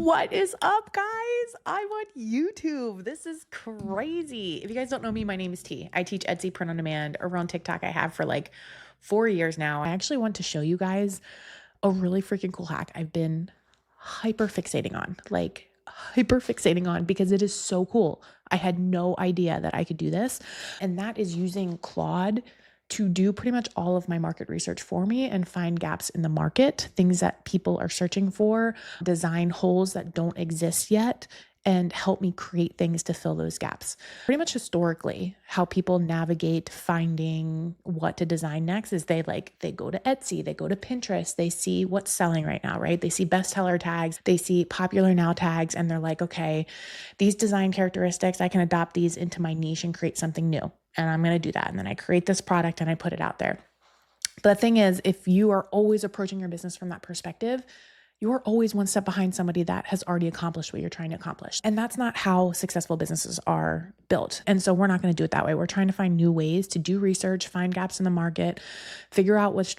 What is up, guys? I'm on YouTube. This is crazy. If you guys don't know me, my name is T. I teach Etsy print on demand. Around TikTok, I have for like 4 years now. I actually want to show you guys a really freaking cool hack I've been hyper fixating on because it is so cool. I had no idea that I could do this. And that is using Claude to do pretty much all of my market research for me and find gaps in the market, things that people are searching for, design holes that don't exist yet, and help me create things to fill those gaps. Pretty much historically, how people navigate finding what to design next is they go to Etsy, they go to Pinterest, they see what's selling right now, right? They see bestseller tags, they see popular now tags, and they're like, okay, these design characteristics, I can adopt these into my niche and create something new. And I'm going to do that. And then I create this product and I put it out there. But the thing is, if you are always approaching your business from that perspective, you're always one step behind somebody that has already accomplished what you're trying to accomplish. And that's not how successful businesses are built. And so we're not going to do it that way. We're trying to find new ways to do research, find gaps in the market, figure out what's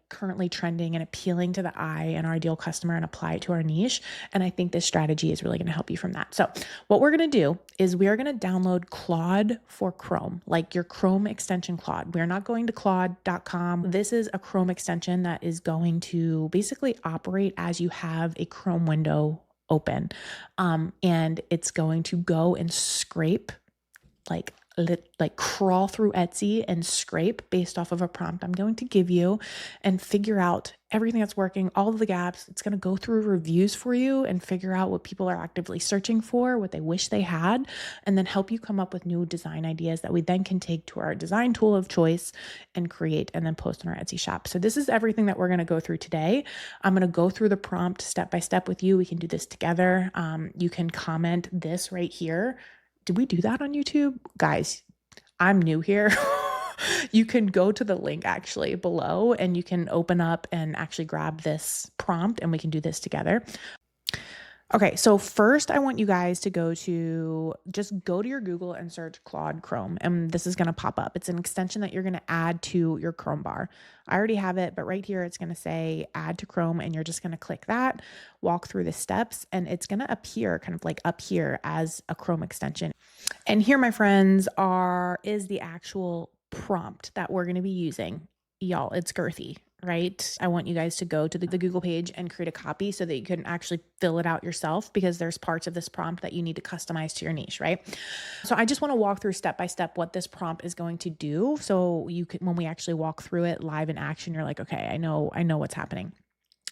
currently trending and appealing to the eye and our ideal customer and apply it to our niche. And I think this strategy is really going to help you from that. So what we're going to do is we are going to download Claude for Chrome, like your Chrome extension Claude. We're not going to claude.com. This is a Chrome extension that is going to basically operate as you have a Chrome window open. And it's going to go and scrape, like crawl through Etsy and scrape based off of a prompt I'm going to give you and figure out everything that's working, all of the gaps. It's going to go through reviews for you and figure out what people are actively searching for, what they wish they had, and then help you come up with new design ideas that we then can take to our design tool of choice and create and then post on our Etsy shop. So this is everything that we're going to go through today. I'm going to go through the prompt step by step with you. We can do this together. You can comment this right here. Did we do that on YouTube? Guys, I'm new here. You can go to the link actually below and you can open up and actually grab this prompt and we can do this together. Okay, so first I want you guys to go to your Google and search Claude Chrome, and this is going to pop up. It's an extension that you're going to add to your Chrome bar. I already have it, but right here it's going to say add to Chrome, and you're just going to click that, walk through the steps, and it's going to appear kind of like up here as a Chrome extension. And here, my friends, is the actual prompt that we're going to be using. Y'all, it's girthy, right? I want you guys to go to the Google page and create a copy so that you can actually fill it out yourself, because there's parts of this prompt that you need to customize to your niche, right? So I just want to walk through step by step what this prompt is going to do. So you can, when we actually walk through it live in action, you're like, okay, I know what's happening.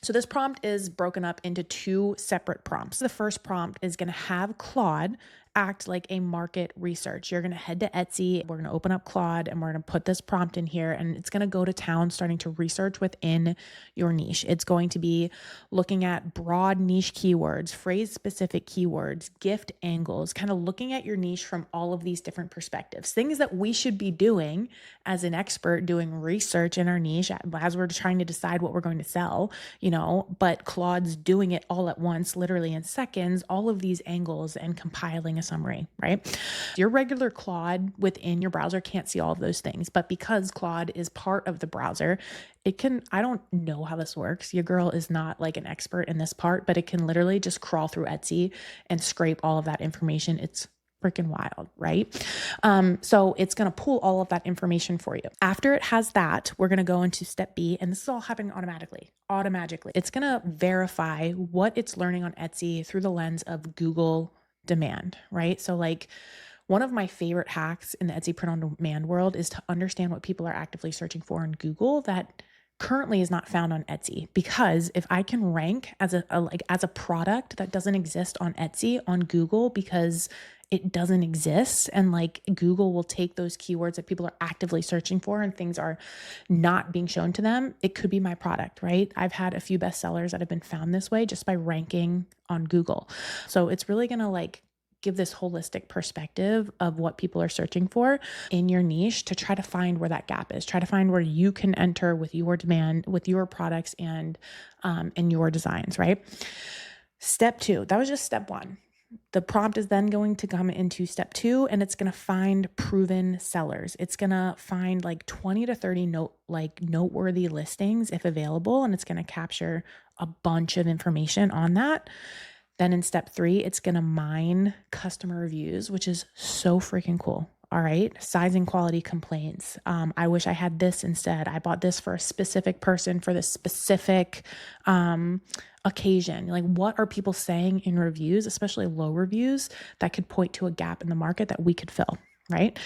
So this prompt is broken up into two separate prompts. The first prompt is going to have Claude act like a market research. You're going to head to Etsy. We're going to open up Claude and we're going to put this prompt in here, and it's going to go to town starting to research within your niche. It's going to be looking at broad niche keywords, phrase specific keywords, gift angles, kind of looking at your niche from all of these different perspectives, things that we should be doing as an expert doing research in our niche as we're trying to decide what we're going to sell, but Claude's doing it all at once, literally in seconds, all of these angles and compiling a summary, right? Your regular Claude within your browser can't see all of those things, but because Claude is part of the browser, I don't know how this works. Your girl is not like an expert in this part, but it can literally just crawl through Etsy and scrape all of that information. It's freaking wild, right? So it's going to pull all of that information for you. After it has that, we're going to go into step B, and this is all happening automatically. It's going to verify what it's learning on Etsy through the lens of Google demand, right? So like one of my favorite hacks in the Etsy print on demand world is to understand what people are actively searching for in Google that currently is not found on Etsy. Because if I can rank as a product that doesn't exist on Etsy on Google because it doesn't exist, and like Google will take those keywords that people are actively searching for and things are not being shown to them, it could be my product, right? I've had a few bestsellers that have been found this way just by ranking on Google. So it's really going to give this holistic perspective of what people are searching for in your niche to try to find where that gap is, try to find where you can enter with your demand, with your products and your designs, right? Step 2, that was just step 1. The prompt is then going to come into step 2, and it's going to find proven sellers. It's going to find 20 to 30 noteworthy listings if available, and it's going to capture a bunch of information on that. Then in step 3, it's going to mine customer reviews, which is so freaking cool. All right. Size and quality complaints. I wish I had this instead. I bought this for a specific person for this specific occasion. Like, what are people saying in reviews, especially low reviews, that could point to a gap in the market that we could fill? Right.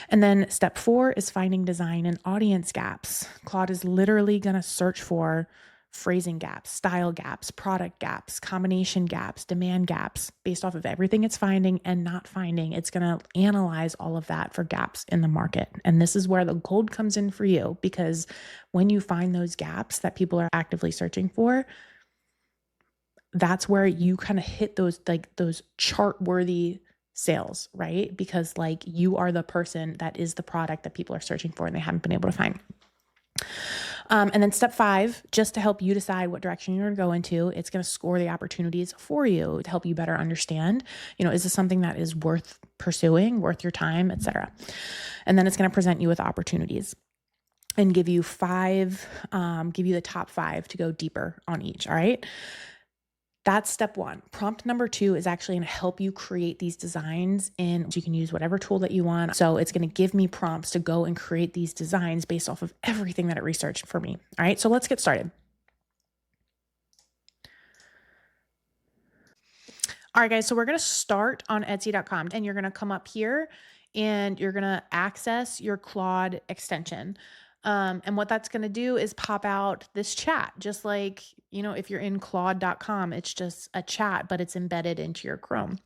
And then step 4 is finding design and audience gaps. Claude is literally going to search for phrasing gaps, style gaps, product gaps, combination gaps, demand gaps, based off of everything it's finding and not finding. It's going to analyze all of that for gaps in the market. And this is where the gold comes in for you, because when you find those gaps that people are actively searching for, that's where you kind of hit those chart worthy sales, right? Because like you are the person that is the product that people are searching for and they haven't been able to find. And then step 5, just to help you decide what direction you're going to go into, it's going to score the opportunities for you to help you better understand, is this something that is worth pursuing, worth your time, etc. And then it's going to present you with opportunities and give you the top 5 to go deeper on each. All right. That's step 1. Prompt number 2 is actually going to help you create these designs you can use whatever tool that you want. So it's going to give me prompts to go and create these designs based off of everything that it researched for me. All right, so let's get started. All right, guys, so we're going to start on Etsy.com and you're going to come up here and you're going to access your Claude extension. And what that's going to do is pop out this chat, just like, if you're in Claude.com, it's just a chat, but it's embedded into your Chrome.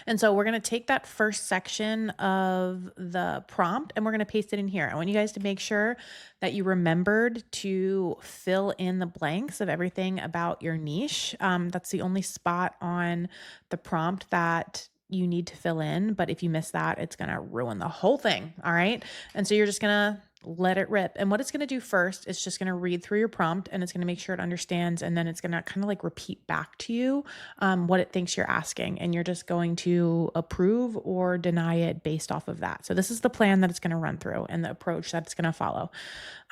And so we're going to take that first section of the prompt and we're going to paste it in here. I want you guys to make sure that you remembered to fill in the blanks of everything about your niche. That's the only spot on the prompt that you need to fill in. But if you miss that, it's going to ruin the whole thing. All right. And so you're just going to let it rip. And what it's going to do first, it's just going to read through your prompt and it's going to make sure it understands. And then it's going to kind of like repeat back to you what it thinks you're asking. And you're just going to approve or deny it based off of that. So this is the plan that it's going to run through and the approach that it's going to follow.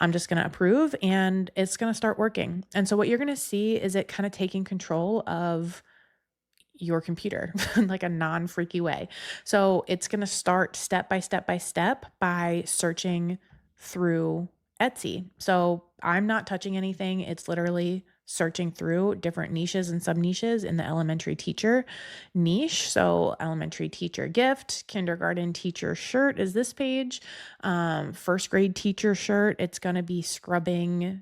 I'm just going to approve and it's going to start working. And so what you're going to see is it kind of taking control of your computer in like a non-freaky way. So it's going to start step by step by searching through Etsy. So I'm not touching anything. It's literally searching through different niches and sub niches in the elementary teacher niche. So elementary teacher gift, kindergarten teacher shirt is this page. First grade teacher shirt, it's going to be scrubbing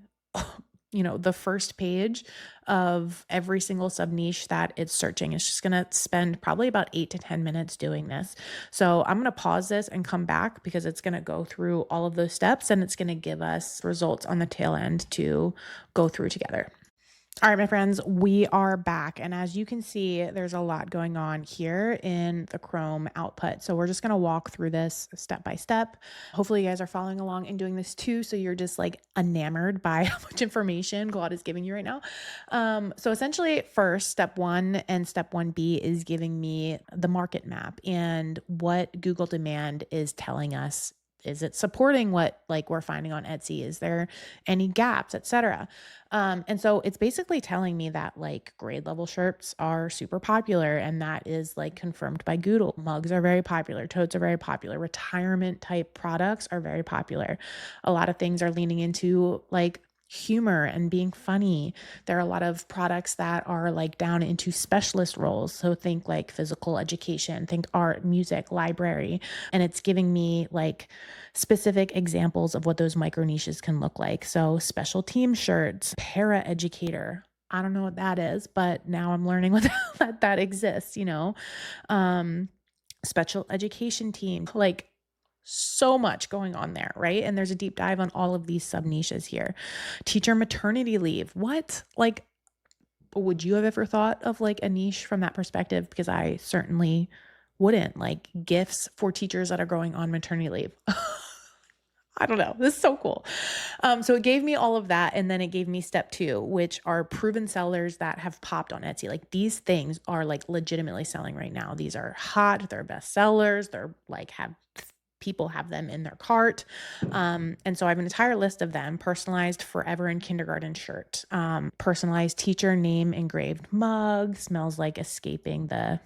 the first page of every single sub niche that it's searching. It's just going to spend probably about 8 to 10 minutes doing this. So I'm going to pause this and come back because it's going to go through all of those steps and it's going to give us results on the tail end to go through together. All right, my friends, we are back. And as you can see, there's a lot going on here in the Chrome output. So we're just going to walk through this step by step. Hopefully you guys are following along and doing this too. So you're just like enamored by how much information Claude is giving you right now. So essentially first, step 1 and step 1B is giving me the market map and what Google demand is telling us. Is it supporting what we're finding on Etsy? Is there any gaps, etc.? And so it's basically telling me that grade level shirts are super popular, and that is confirmed by Google. Mugs are very popular, totes are very popular, retirement type products are very popular. A lot of things are leaning into humor and being funny. There are a lot of products that are down into specialist roles. So think physical education, think art, music, library. And it's giving me specific examples of what those micro niches can look like. So special team shirts, para educator. I don't know what that is, but now I'm learning that exists, special education team, so much going on there, right? And there's a deep dive on all of these sub niches here. Teacher maternity leave. What? Would you have ever thought of a niche from that perspective? Because I certainly wouldn't. Gifts for teachers that are going on maternity leave. I don't know. This is so cool. So it gave me all of that. And then it gave me step 2, which are proven sellers that have popped on Etsy. These things are legitimately selling right now. These are hot. They're bestsellers. They're have people have them in their cart. And so I have an entire list of them: personalized forever in kindergarten shirt, personalized teacher name engraved mug, smells like escaping the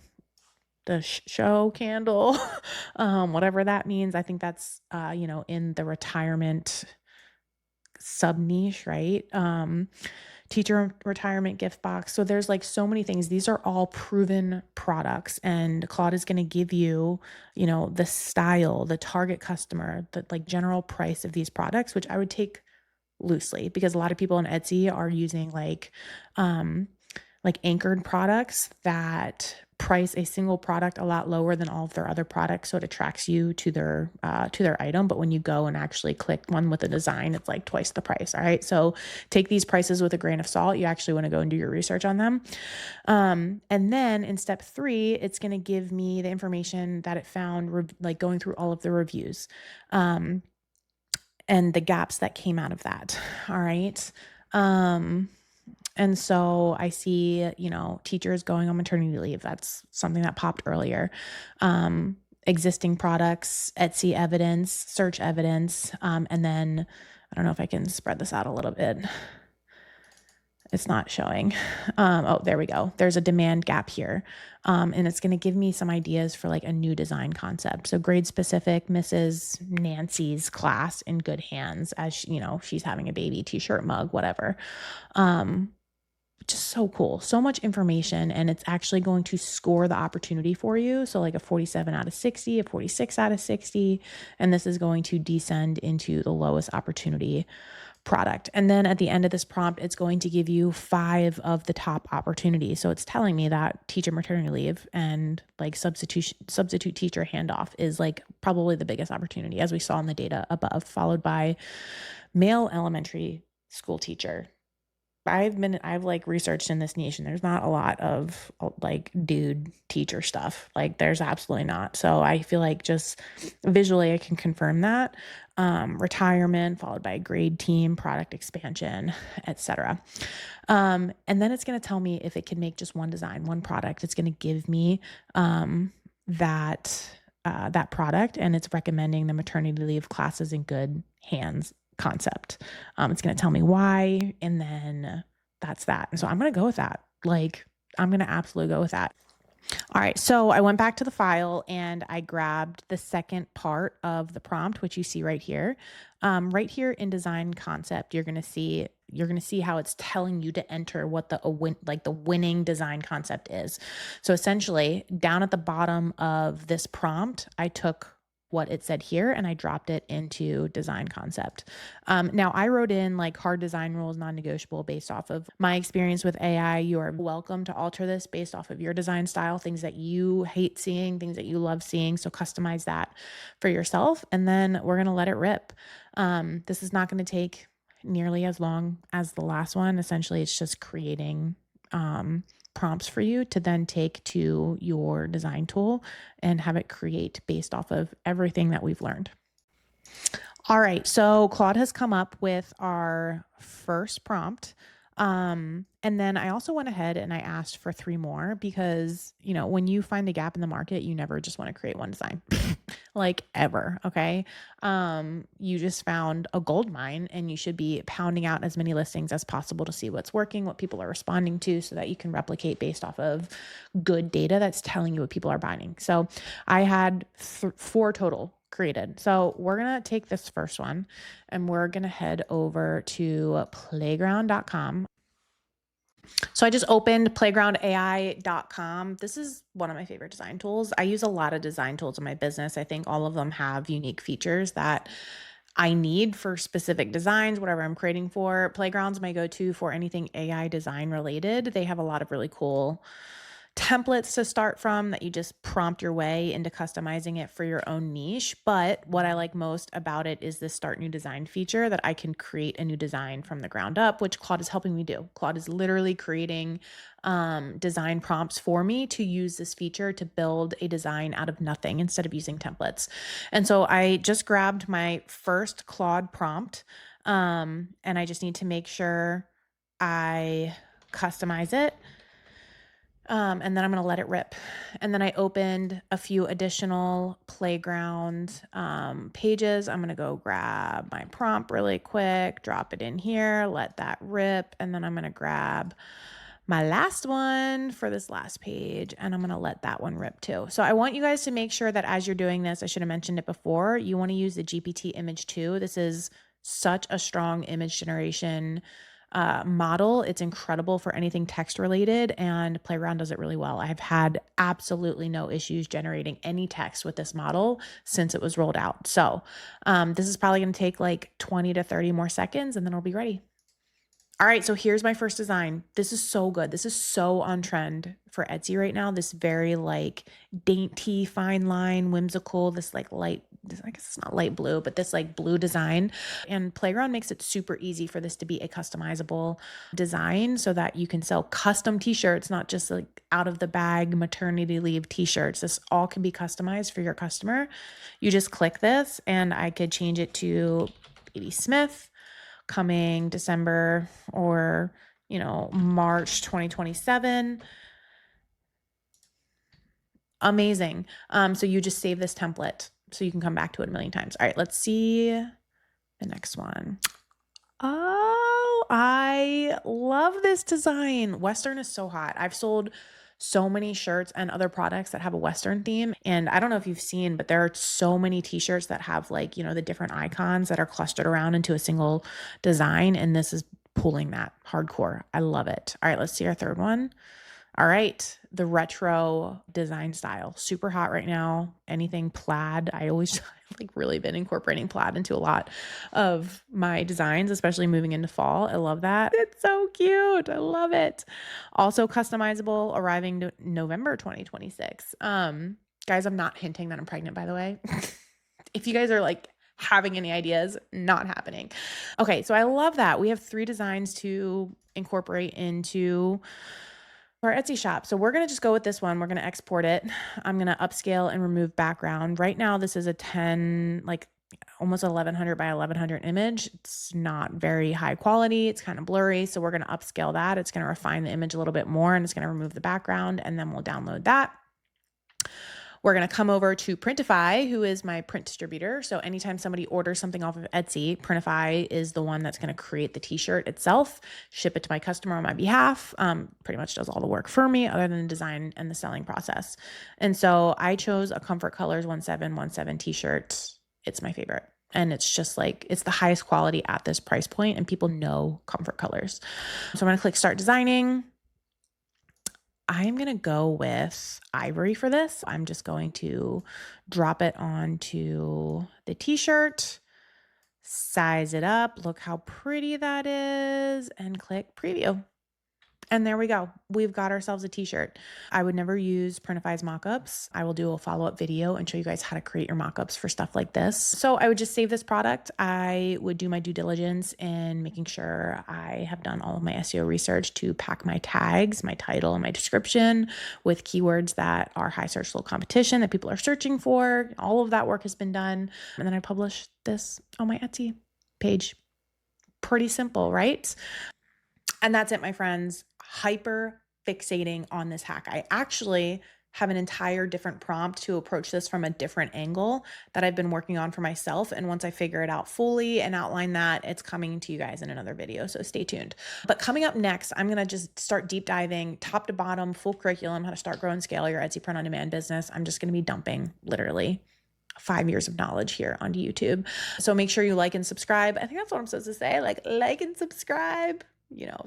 show candle, whatever that means. I think that's, in the retirement sub niche, right? Teacher retirement gift box. So there's like so many things. These are all proven products, and Claude is going to give you, the style, the target customer, the like general price of these products, which I would take loosely, because a lot of people on Etsy are using like anchored products that price a single product a lot lower than all of their other products, so it attracts you to their item. But when you go and actually click one with a design, it's like twice the price. All right, so take these prices with a grain of salt. You actually want to go and do your research on them. And then in step 3, it's going to give me the information that it found, like going through all of the reviews, and the gaps that came out of that. All right. And so I see, teachers going on maternity leave. That's something that popped earlier. Existing products, Etsy evidence, search evidence. And then I don't know if I can spread this out a little bit. It's not showing. Oh, there we go. There's a demand gap here. And it's going to give me some ideas for like a new design concept. So grade specific, Mrs. Nancy's class in good hands, as she's having a baby, t-shirt, mug, whatever. Just so cool. So much information, and it's actually going to score the opportunity for you. So like a 47 out of 60, a 46 out of 60, and this is going to descend into the lowest opportunity product. And then at the end of this prompt, it's going to give you 5 of the top opportunities. So it's telling me that teacher maternity leave and like substitute teacher handoff is like probably the biggest opportunity, as we saw in the data above, followed by male elementary school teacher. I've like researched in this niche, and there's not a lot of like dude teacher stuff. Like there's absolutely not. So I feel like just visually I can confirm that. Retirement followed by grade team, product expansion, etc. And then it's going to tell me if it can make just one design, one product. It's going to give me that product, and it's recommending the maternity leave classes in good hands concept. It's going to tell me why, and then that's that. And so I'm going to go with that. Like, I'm going to absolutely go with that. All right. So I went back to the file and I grabbed the second part of the prompt, which you see right here. Right here in design concept, you're going to see how it's telling you to enter what the winning design concept is. So essentially, down at the bottom of this prompt, I took what it said here and I dropped it into design concept. Now I wrote in like hard design rules, non-negotiable, based off of my experience with AI. You are welcome to alter this based off of your design style, things that you hate seeing, things that you love seeing. So customize that for yourself, and then we're going to let it rip. This is not going to take nearly as long as the last one. Essentially, it's just creating prompts for you to then take to your design tool and have it create based off of everything that we've learned. All right, so Claude has come up with our first prompt. And then I also went ahead and I asked for 3 more, because, when you find a gap in the market, you never just want to create one design like ever. Okay. You just found a gold mine, and you should be pounding out as many listings as possible to see what's working, what people are responding to, so that you can replicate based off of good data that's telling you what people are buying. So I had 4 total created. So we're going to take this first one and we're going to head over to playground.com. So I just opened playgroundai.com. This is one of my favorite design tools. I use a lot of design tools in my business. I think all of them have unique features that I need for specific designs, whatever I'm creating for. Playground's my go-to for anything AI design related. They have a lot of really cool templates to start from that you just prompt your way into customizing it for your own niche. But what I like most about it is this start new design feature, that I can create a new design from the ground up, which Claude is helping me do. Claude is literally creating design prompts for me to use this feature to build a design out of nothing instead of using templates. And so I just grabbed my first Claude prompt, and I just need to make sure I customize it. And then I'm going to let it rip. And then I opened a few additional playground pages. I'm going to go grab my prompt really quick, drop it in here, let that rip. And then I'm going to grab my last one for this last page, and I'm going to let that one rip too. So I want you guys to make sure that as you're doing this, I should have mentioned it before, you want to use the GPT image 2. This is such a strong image generation model. It's incredible for anything text related, and Playground does it really well. I've had absolutely no issues generating any text with this model since it was rolled out. So this is probably going to take like 20 to 30 more seconds, and then it'll be ready. All right, so here's my first design. This is so good. This is so on trend for Etsy right now. This very like dainty, fine line, whimsical, this like light, I guess it's not light blue, but this like blue design. And Playground makes it super easy for this to be a customizable design so that you can sell custom t-shirts, not just like out of the bag maternity leave t-shirts. This all can be customized for your customer. You just click this and I could change it to Baby Smith, coming December or, March 2027. Amazing. So you just save this template so you can come back to it a million times. All right, let's see the next one. Oh, I love this design. Western is so hot. I've sold so many shirts and other products that have a Western theme. And I don't know if you've seen, but there are so many t-shirts that have like, the different icons that are clustered around into a single design. And this is pulling that hardcore. I love it. All right, let's see our third one. All right, the retro design style, super hot right now. Anything plaid. I always like really been incorporating plaid into a lot of my designs, especially moving into fall. I love that. It's so cute. I love it. Also customizable, arriving November 2026. Guys, I'm not hinting that I'm pregnant, by the way. If you guys are like having any ideas, not happening. Okay, so I love that. We have 3 designs to incorporate into our Etsy shop. So we're going to just go with this one. We're going to export it. I'm going to upscale and remove background. Right now, this is a 10, like almost 1100 by 1100 image. It's not very high quality. It's kind of blurry. So we're going to upscale that. It's going to refine the image a little bit more, and it's going to remove the background, and then we'll download that. We're going to come over to Printify, who is my print distributor. So anytime somebody orders something off of Etsy, Printify is the one that's going to create the t-shirt itself, ship it to my customer on my behalf, pretty much does all the work for me other than the design and the selling process. And so I chose a Comfort Colors 1717 t-shirt. It's my favorite. And it's just like, it's the highest quality at this price point, and people know Comfort Colors. So I'm going to click Start Designing. I'm going to go with ivory for this. I'm just going to drop it onto the t-shirt, size it up, look how pretty that is, and click preview. And there we go. We've got ourselves a t-shirt. I would never use Printify's mockups. I will do a follow-up video and show you guys how to create your mockups for stuff like this. So I would just save this product. I would do my due diligence in making sure I have done all of my SEO research to pack my tags, my title, and my description with keywords that are high search, low competition that people are searching for. All of that work has been done. And then I publish this on my Etsy page. Pretty simple, right? And that's it, my friends. Hyper fixating on this hack. I actually have an entire different prompt to approach this from a different angle that I've been working on for myself. And once I figure it out fully and outline that, it's coming to you guys in another video. So stay tuned. But coming up next, I'm going to just start deep diving top to bottom, full curriculum, how to start, grow, and scale your Etsy print on demand business. I'm just going to be dumping literally 5 years of knowledge here onto YouTube. So make sure you like and subscribe. I think that's what I'm supposed to say, like and subscribe.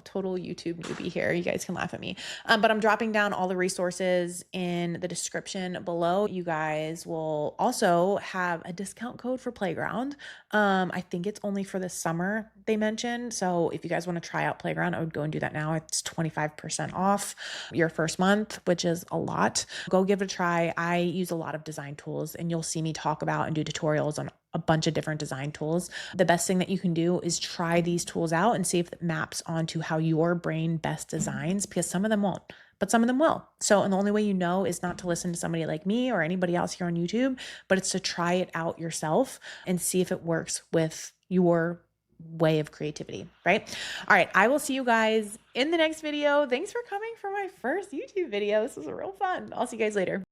Total YouTube newbie here. You guys can laugh at me. But I'm dropping down all the resources in the description below. You guys will also have a discount code for Playground. I think it's only for the summer, they mentioned. So if you guys want to try out Playground, I would go and do that now. It's 25% off your first month, which is a lot. Go give it a try. I use a lot of design tools, and you'll see me talk about and do tutorials on a bunch of different design tools. The best thing that you can do is try these tools out and see if it maps onto how your brain best designs, because some of them won't, but some of them will. So, and the only way you know is not to listen to somebody like me or anybody else here on YouTube, but it's to try it out yourself and see if it works with your way of creativity, right? All right. I will see you guys in the next video. Thanks for coming for my first YouTube video. This was real fun. I'll see you guys later.